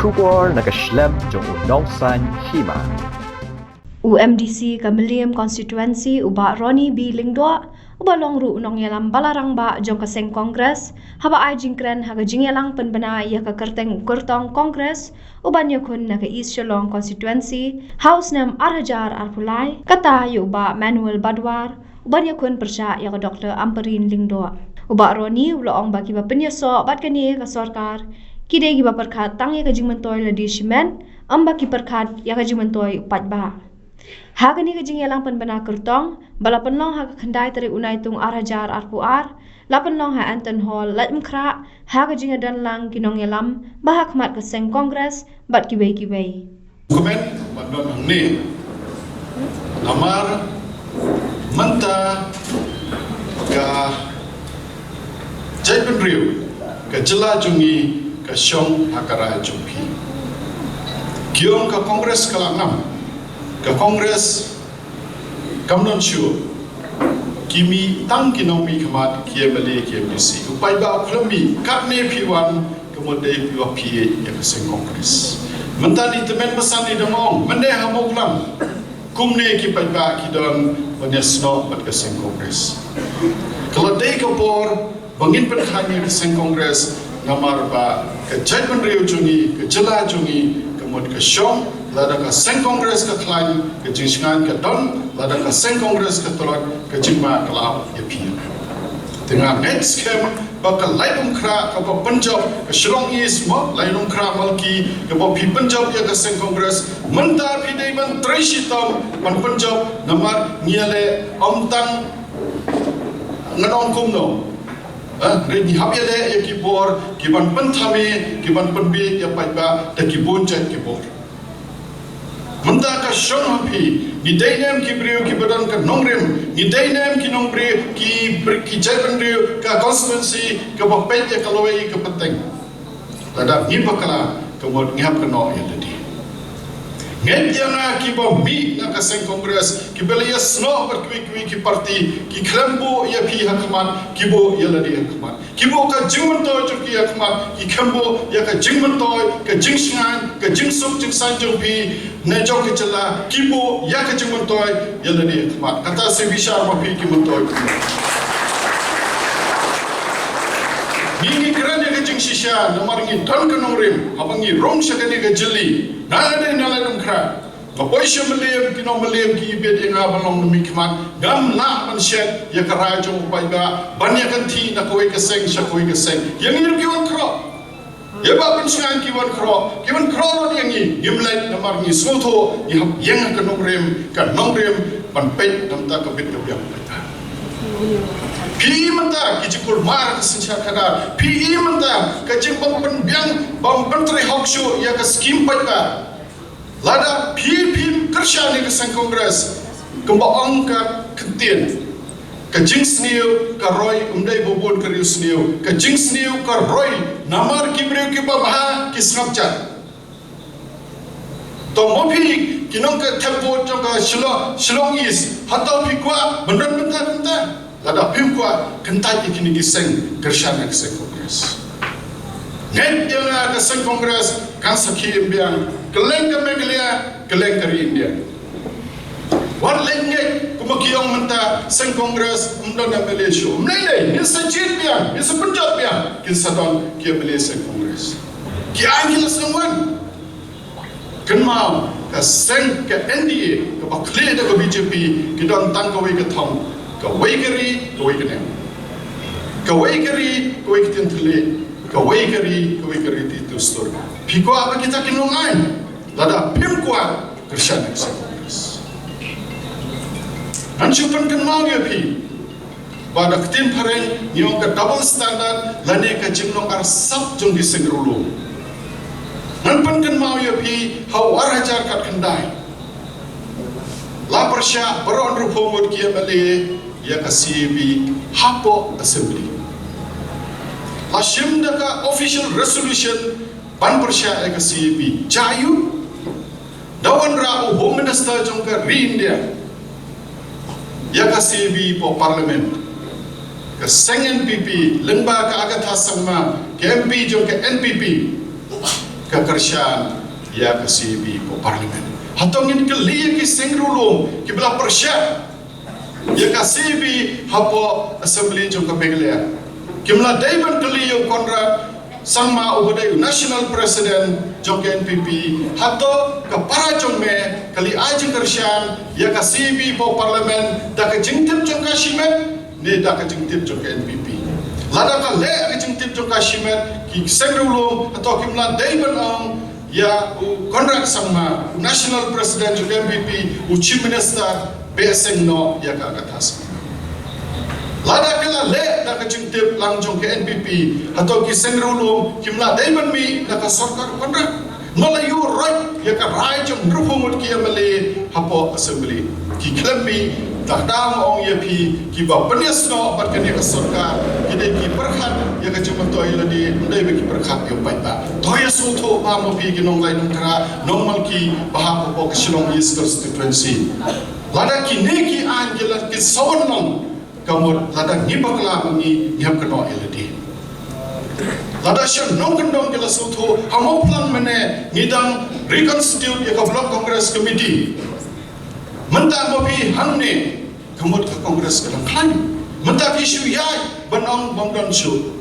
Shukor nakaslem jong unongsan Hima. UMDC Kamelium Constituency uba Ronnie B Lingdua uba longru unong yalam balarang ba jong kaseng kongres haba ai jingkren haga jingyalang penbena ya ka kerteng kurtong kongres uba nyokun na ka East Shillong Constituency House nam Arhajar Arpulai kata yu uba Manuel Badwar uba nyokun persya ya ka Dr. Amperin Lingdua uba Ronnie uloong ba kiba Pynïasoh bat kani ka Sorkar kide kiba Pyrkhat tang ya ka Jingmyntoi Lade Shimen amba ki Pyrkhat ya ka Jingmyntoi Paidbah. Haga ni kajing yalang penbena kertong, balapan long haga kendai tarik unai tung Arhajar Arpuar, lapan long ha Anton Hall lat mkra, haga jing adan lang kinong yalam, bahak mat keseng kongres, bat kibai. Komen bandon ni, namar menta ka jaipen riu, ka jela jungi, ka syong hakara jumpi. Kiong ka kongres kalangam. Ke Kongres Kamnon Shu Kimi Tang Kinomi Kamat Kiemale KMDC Paidbah Klami Katne P1 kemudian P1 PA yang keseng Kongres mentani temen pesan di demong mende hamoklam kumne ki Paidbah kidon Pynïasoh bat keseng Kongres kalau dei kapor bangin penkhani keseng Kongres namar ba ke jaipen riu jungi ke jela jungi kemudian ke syong Lada ka seng kongres ka klain ke jingsingan ka don lada ka seng kongres ka tolot ke jingma kelab ya pia dengan next scam bakal lain kra ka ba Punjab ke Shillong East mo lain kra malki ke ba pi Punjab ya ka seng kongres menta pi dei man trishitam man Punjab namar ngiale omtang ngadong kumno ni habia de ya kibor kiban penthame kiban penbi ya Paidbah da kibon chat kibor Menta ka syong hapi, ni dainem ki beriu ki badan ka nongrem, ni dainem ki nongberiu ki jaipen riu ka constituency ka bapet ya kalawai ka penting. Lada ni bakala ka mod ngap ka no ya tadi. Ngep ya na ki ba mi na ka seng kongres ki belia sno ber ki parti ki klembo ya pi hakaman ki bo ya ladi hakaman. Ki bo ka Jingmyntoi jo ki hakaman ki kembo ya ka Jingmyntoi ka jingshan ka jingsuk jingsan jo pi na jong ke jela kibo ya ke Jingmyntoi ya ladi hakaman. Kata se bishar ma pi ki Jingmyntoi. Ni keren ya ke jingshisha namar ni don ka nongrim abangi rong shakani ka jeli. Nalade naladum kra. Kapoy siya maliyam ki ibet yang abalong nami kaman gam la man shed ya karajo Paidbah banyakan ti na kowe keseng siya kowe keseng yang ini kiwan kro ya ba pensian kiwan kro lo yang ini gimlet namar ni soto yang ka nongrem pan pet namta kabit kabyang Paidbah pi menta kijikul mar kesencha kada pi menta kajing bang penbiang bang pentri hoksho ya ka skim Paidbah Lada pim kersya ni keseng kongres kembaong ka kentien ka jing sniu ka roy umdai bobon ka riu sniu ka jing sniu ka roy namar ki breu ki babha ki snapchat to mopi kinong ka tempo jong ka Shillong East hatau pi kwa bendan benta lada pim kwa kentai kini keseng kersya ni keseng kongres Net yang ada seng kongres kan sakhi imbiang keleng ke Meghalaya keleng ke India. Wan lenge kumakiong menta seng kongres umdon na Malaysia. Mnele ni sajid biang, ni Punjab biang kin sadon ki Malaysia kongres. Ki angil sengwan. Kenmau ka seng ke NDA ke bakle da ke BJP ki don tang kawai ke thong ka waigeri ka waigene. Ka waigeri ka waigtentele kawai kari itu store. Piko apa kita kinongan? Lada pim kuat kerja next kongres. Anjupan kan mau ya pi. Pada ketim pareng nyong ke double standard lane ke jimnong ar sab jong di segrulu. Nanpan kan mau ya pi hau Arhajar kat kendai. La persya beron rupomod kia bale ya kasibi hapo assembly. Asyam daka official resolution ban persya ke CB Jayu dawan rau home minister jongka India ya ke CB po parliament ke seng NPP lembaga agat hasama ke MP jongka NPP kekersian ya kesibi po parlimen. Hatong ini keliya ki sengrulum ki bela persya ya kesibi hapo assembly jong kapegelea. Kimla daiban keliya konra sama ubadai national president jong NPP hato ke para jong me kali aja kersian ya kesibi po parlimen da ke jingtip jong kashimet ni da ke jingtip jong NPP. Lada ka le ke jingtip jong kashimet ki sengrulum atau kimla daiban ang ya konrak sama national president jong NPP chief minister beseng no ya ka atas. Lada kala le da ka jingtip lang jong ke NPP atau ki sengrulum kimla daiban mi da ka Sorkar konrak Malayu right ya ka rai jong rupumut ki amale hapo assembly ki klemi takdang ong ya ki ba Pynïasoh bat kani ka Sorkar ki de ki Pyrkhat ya ka Jingmyntoi Lade ndai be ki Pyrkhat yo Paidbah toya sutho ba mo pi ki nong lai nong kra normal ki bahap po ka Shillong East constituency lada ki ne ki an ki la ki sawon nong kamur lada ni bakla ni nyap kano Lade lada shan nong kendong ki la sutho hamo plan mene ngidang reconstitute ya ka block congress committee Menta mobi hangne kamut ka kongres ka lang menta kishu yai banong bangdan shu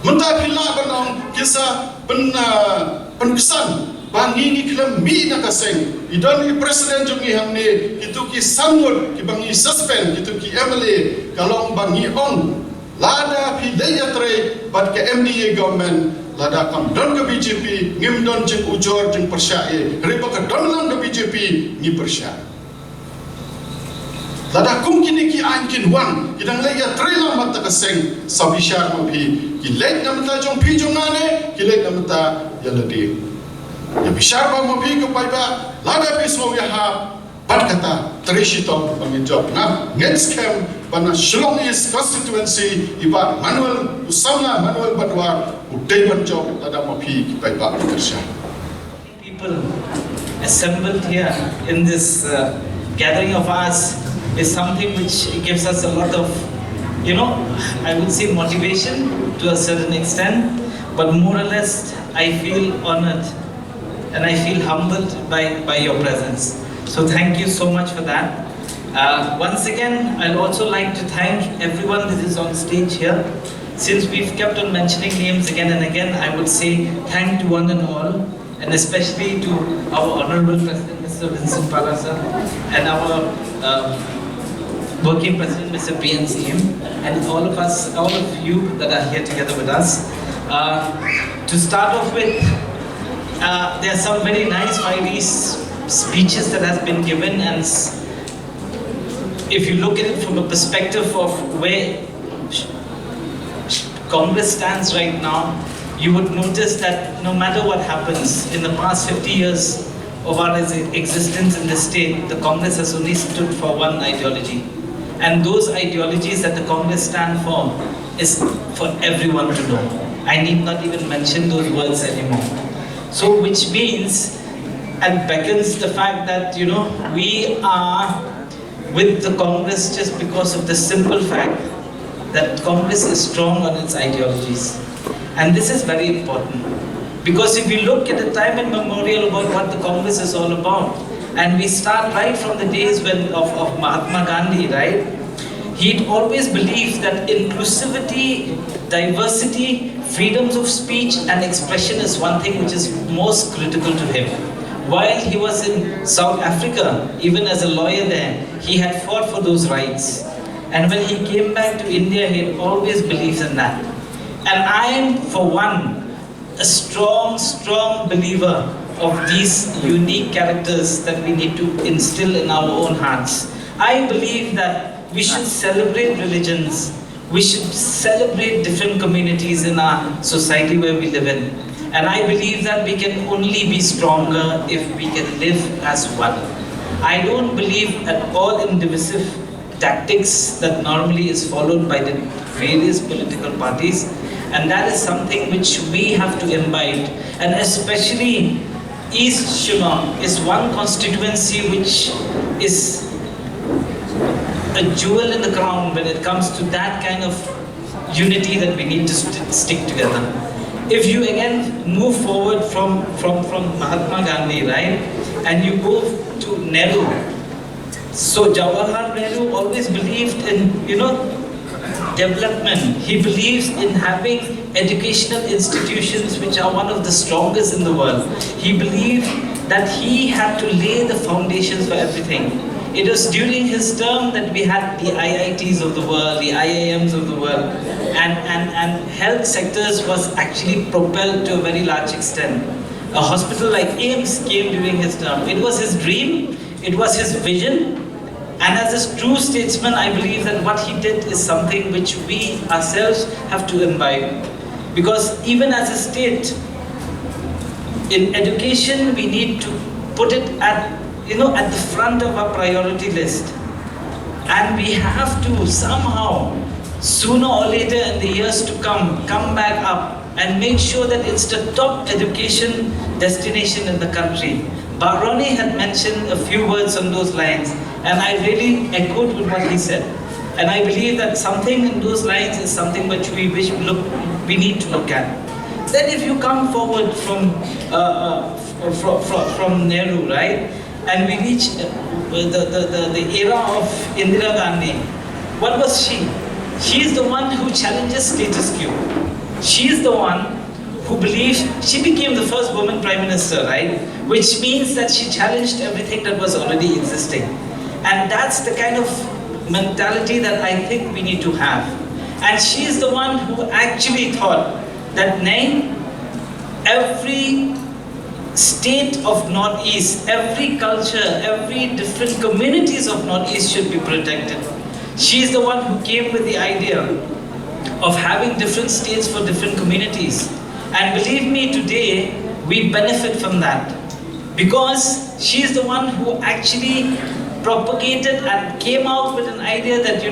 menta pila banong kisa penkesan bangi ni klam mi na kaseng idan ni presiden jungi hangne itu ki sangut ki bangi suspend itu ki MLA kalong bangi on lada pilaya tre bat ke MDA government lada kam don ke BJP ngim don jeng ujor jeng persyae riba ka don lang ke BJP ni persyae lada kum kini ki ankin wan kidang leya trailer mata kaseng sabishar mo bhi ki lek namta jong phi jong ane ki lek namta ya Lade ya bishar ba mo bhi ko Paidbah lada bis mo ya ha bat kata trishitong bangin job na next camp bana Shillong East constituency iba Manuel Usama Manuel Badwar udai ban job lada mo bhi ki Paidbah kersha people assembled here in this gathering of ours is something which gives us a lot of, I would say motivation to a certain extent, but more or less I feel honored and I feel humbled by your presence. So thank you so much for that. Once again, I'd also like to thank everyone that is on stage here. Since we've kept on mentioning names again and again, I would say thank to one and all, and especially to our Honorable President, Mr. Vincent Palasa, and our Working President, Mr. PNCM, and all of us, all of you that are here together with us. To start off with, there are some very nice, fiery speeches that has been given, and if you look at it from a perspective of where Congress stands right now, you would notice that no matter what happens in the past 50 years of our existence in the state, the Congress has only stood for one ideology. And those ideologies that the Congress stand for is for everyone to know. I need not even mention those words anymore. So which means, and beckons the fact that, we are with the Congress just because of the simple fact that Congress is strong on its ideologies. And this is very important. Because if you look at the time immemorial about what the Congress is all about, and we start right from the days of Mahatma Gandhi, right? He'd always believed that inclusivity, diversity, freedoms of speech and expression is one thing which is most critical to him. While he was in South Africa, even as a lawyer there, he had fought for those rights. And when he came back to India, he had always believed in that. And I am, for one, a strong believer of these unique characters that we need to instill in our own hearts. I believe that we should celebrate religions. We should celebrate different communities in our society where we live in. And I believe that we can only be stronger if we can live as one. I don't believe at all in divisive tactics that normally is followed by the various political parties. And that is something which we have to imbibe. And especially East Shillong is one constituency which is a jewel in the crown when it comes to that kind of unity that we need to stick together. if you again move forward from Mahatma Gandhi, right, and you go to Nehru, so Jawaharlal Nehru always believed in, development. He believes in having educational institutions which are one of the strongest in the world. He believed that he had to lay the foundations for everything. It was during his term that we had the IITs of the world, the IIMs of the world, and health sectors was actually propelled to a very large extent. A hospital like AIMS came during his term. It was his dream, it was his vision, and as a true statesman, I believe that what he did is something which we ourselves have to imbibe. Because even as a state, in education, we need to put it at the front of our priority list. And we have to somehow, sooner or later in the years to come back up and make sure that it's the top education destination in the country. But Ronnie had mentioned a few words on those lines, and I really echoed with what he said. And I believe that something in those lines is something which we need to look at. Then if you come forward from Nehru, right, and we reach the era of Indira Gandhi, what was she? She is the one who challenges status quo. She is the one who believes, she became the first woman prime minister, right? Which means that she challenged everything that was already existing. And that's the kind of mentality that I think we need to have. And she is the one who actually thought that every state of Northeast, every culture, every different communities of Northeast should be protected. She is the one who came with the idea of having different states for different communities. And believe me, today, we benefit from that. Because she is the one who actually propagated and came out with an idea that,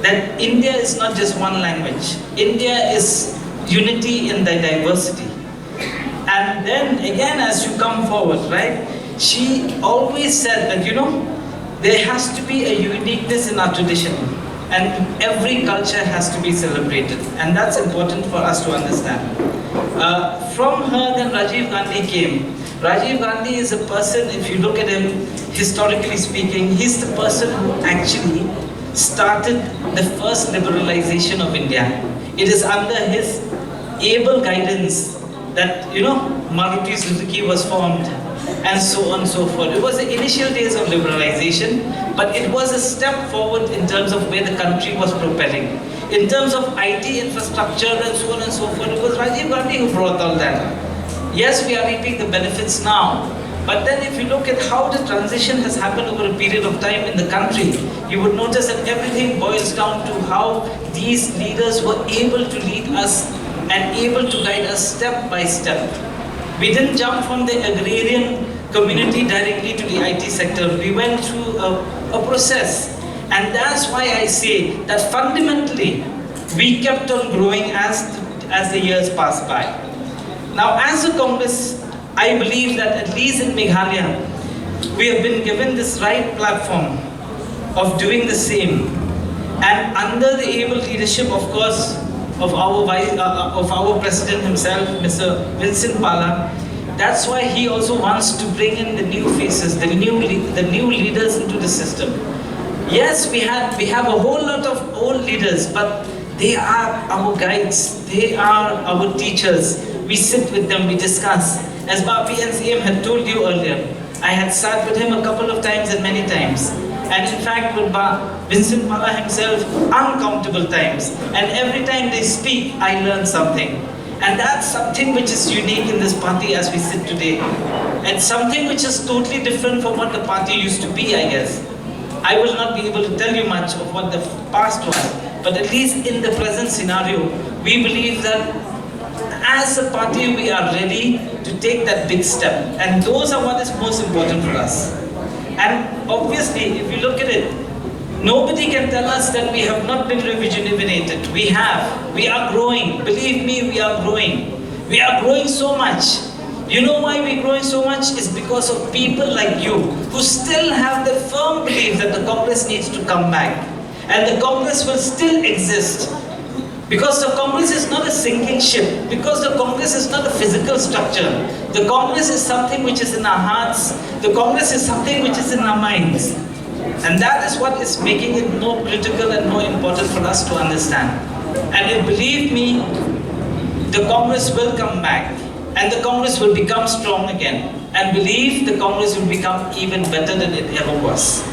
that India is not just one language. India is unity in the diversity. And then again, as you come forward, right, she always said that, there has to be a uniqueness in our tradition. And every culture has to be celebrated. And that's important for us to understand. From her, then Rajiv Gandhi came. Rajiv Gandhi is a person, if you look at him, historically speaking, he's the person who actually started the first liberalization of India. It is under his able guidance that, Maruti Suzuki was formed, and so on and so forth. It was the initial days of liberalization, but it was a step forward in terms of where the country was propelling. In terms of IT infrastructure and so on and so forth, it was Rajiv Gandhi who brought all that. Yes, we are reaping the benefits now, but then if you look at how the transition has happened over a period of time in the country, you would notice that everything boils down to how these leaders were able to lead us and able to guide us step by step. We didn't jump from the agrarian community directly to the IT sector. We went through a process. And that's why I say that fundamentally, we kept on growing as the years passed by. Now, as a Congress, I believe that at least in Meghalaya, we have been given this right platform of doing the same. And under the able leadership, of course, of our president himself, Mr. Vincent Pala, that's why he also wants to bring in the new faces, the new leaders into the system. Yes, we have a whole lot of old leaders, but they are our guides, they are our teachers. We sit with them, we discuss. As PNCM had told you earlier, I had sat with him a couple of times and many times. And in fact, with Vincent Pala himself, uncountable times. And every time they speak, I learn something. And that's something which is unique in this party as we sit today. And something which is totally different from what the party used to be, I guess. I will not be able to tell you much of what the past was, but at least in the present scenario, we believe that as a party, we are ready to take that big step. And those are what is most important for us. And obviously, if you look at it, nobody can tell us that we have not been rejuvenated. We have. We are growing. Believe me, we are growing. We are growing so much. You know why we're growing so much? It's because of people like you who still have the firm belief that the Congress needs to come back. And the Congress will still exist Because the Congress is not a sinking ship. Because the Congress is not a physical structure. The Congress is something which is in our hearts. The Congress is something which is in our minds. And that is what is making it more critical and more important for us to understand. And believe me, the Congress will come back. And the Congress will become strong again. And believe the Congress will become even better than it ever was.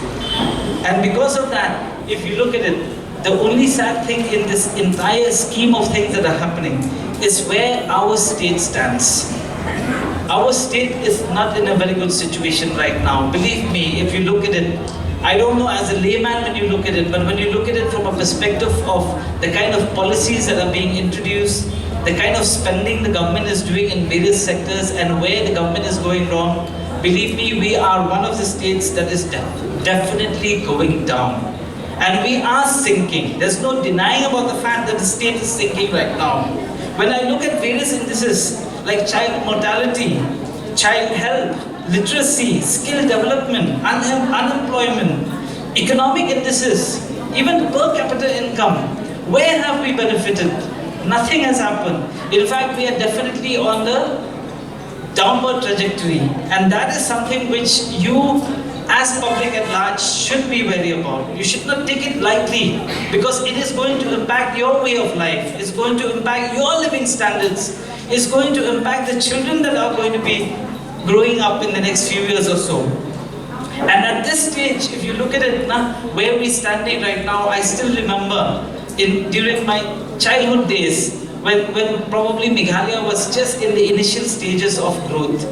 And because of that, if you look at it, the only sad thing in this entire scheme of things that are happening is where our state stands. Our state is not in a very good situation right now. Believe me, if you look at it, I don't know as a layman when you look at it, but when you look at it from a perspective of the kind of policies that are being introduced, the kind of spending the government is doing in various sectors and where the government is going wrong, believe me, we are one of the states that is definitely going down. And we are sinking. There's no denying about the fact that the state is sinking right now. When I look at various indices like child mortality, child health, literacy, skill development, unemployment, economic indices, even per capita income, where have we benefited? Nothing has happened. In fact, we are definitely on the downward trajectory. And that is something which you as public at large should be wary about. You should not take it lightly because it is going to impact your way of life. It's going to impact your living standards. It's going to impact the children that are going to be growing up in the next few years or so. And at this stage, if you look at it, where we're standing right now, I still remember during my childhood days when probably Meghalaya was just in the initial stages of growth.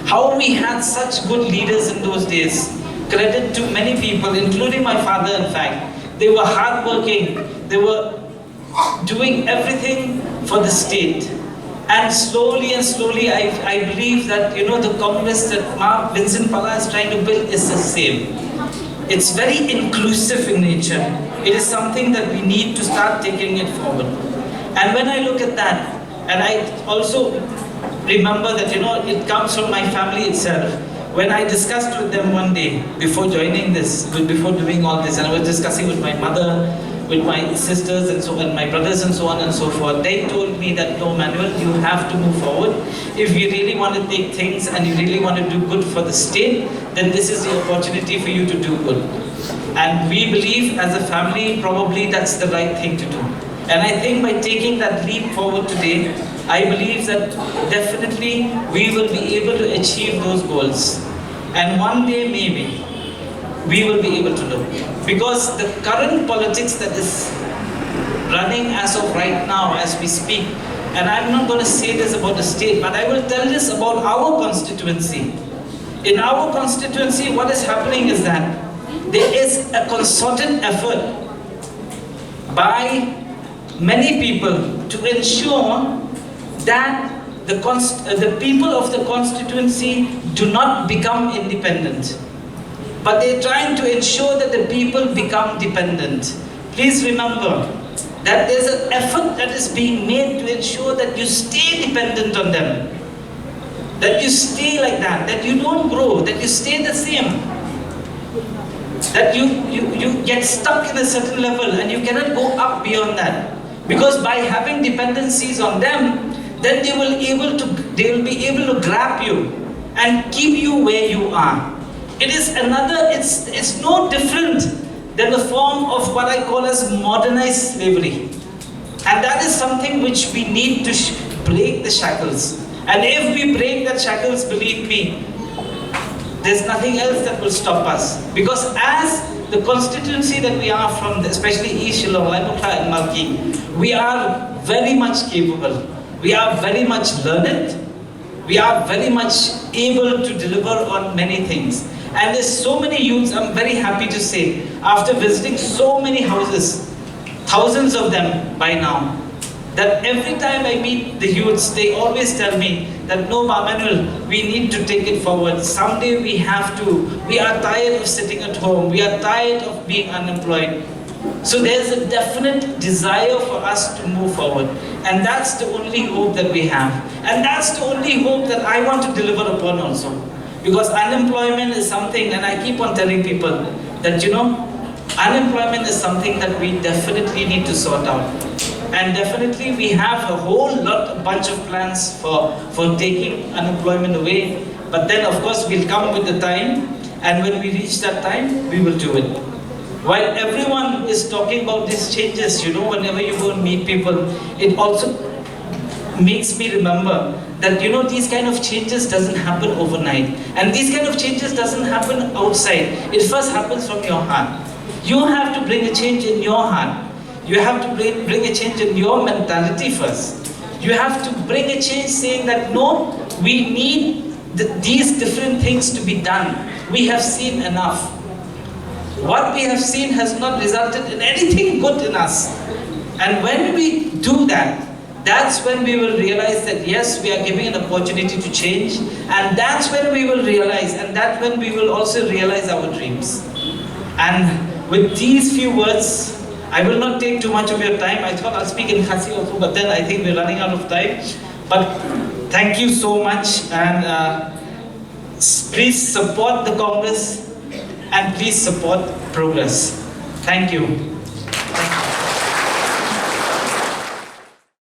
How we had such good leaders in those days. Credit to many people, including my father in fact. They were hardworking. They were doing everything for the state. And slowly, I believe that, the Congress that Vincent Pala is trying to build is the same. It's very inclusive in nature. It is something that we need to start taking it forward. And when I look at that, and I also remember that, it comes from my family itself. When I discussed with them one day, before joining this, before doing all this, and I was discussing with my mother, with my sisters and so on, my brothers and so on and so forth, they told me that, no, Manuel, you have to move forward. If you really want to take things and you really want to do good for the state, then this is the opportunity for you to do good. And we believe as a family, probably that's the right thing to do. And I think by taking that leap forward today, I believe that definitely we will be able to achieve those goals. And one day maybe, we will be able to look. Because the current politics that is running as of right now, as we speak, and I'm not going to say this about the state, but I will tell this about our constituency. In our constituency, what is happening is that there is a concerted effort by many people to ensure that the people of the constituency do not become independent. But they're trying to ensure that the people become dependent. Please remember that there's an effort that is being made to ensure that you stay dependent on them. That you stay like that you don't grow, that you stay the same. That you get stuck in a certain level and you cannot go up beyond that. Because by having dependencies on them, then they will be able to grab you and keep you where you are. It is it's no different than the form of what I call as modernized slavery. And that is something which we need to break the shackles. And if we break the shackles, believe me, there's nothing else that will stop us. Because as the constituency that we are from, especially East Shillong, Laimukha and Malki, we are very much capable. We are very much learned. We are very much able to deliver on many things. And there's so many youths, I'm very happy to say, after visiting so many houses, thousands of them by now, that every time I meet the youths, they always tell me that, no, Manuel, we need to take it forward. Someday we have to. We are tired of sitting at home. We are tired of being unemployed. So there's a definite desire for us to move forward. And that's the only hope that we have. And that's the only hope that I want to deliver upon also. Because unemployment is something, and I keep on telling people that, unemployment is something that we definitely need to sort out. And definitely we have a bunch of plans for taking unemployment away. But then of course we'll come with the time, and when we reach that time, we will do it. While everyone is talking about these changes, whenever you go and meet people, it also makes me remember that these kind of changes doesn't happen overnight, and these kind of changes doesn't happen outside. It first happens from your heart. You have to bring a change in your heart. You have to bring a change in your mentality first. You have to bring a change saying that no, we need these different things to be done. We have seen enough. What we have seen has not resulted in anything good in us. And when we do that, that's when we will realize that yes, we are giving an opportunity to change, and that's when we will realize, and that's when we will also realize our dreams. And with these few words, I will not take too much of your time. I thought I'll speak in Khasi also, but then I think we're running out of time. But thank you so much, and please support the Congress, and please support progress. Thank you.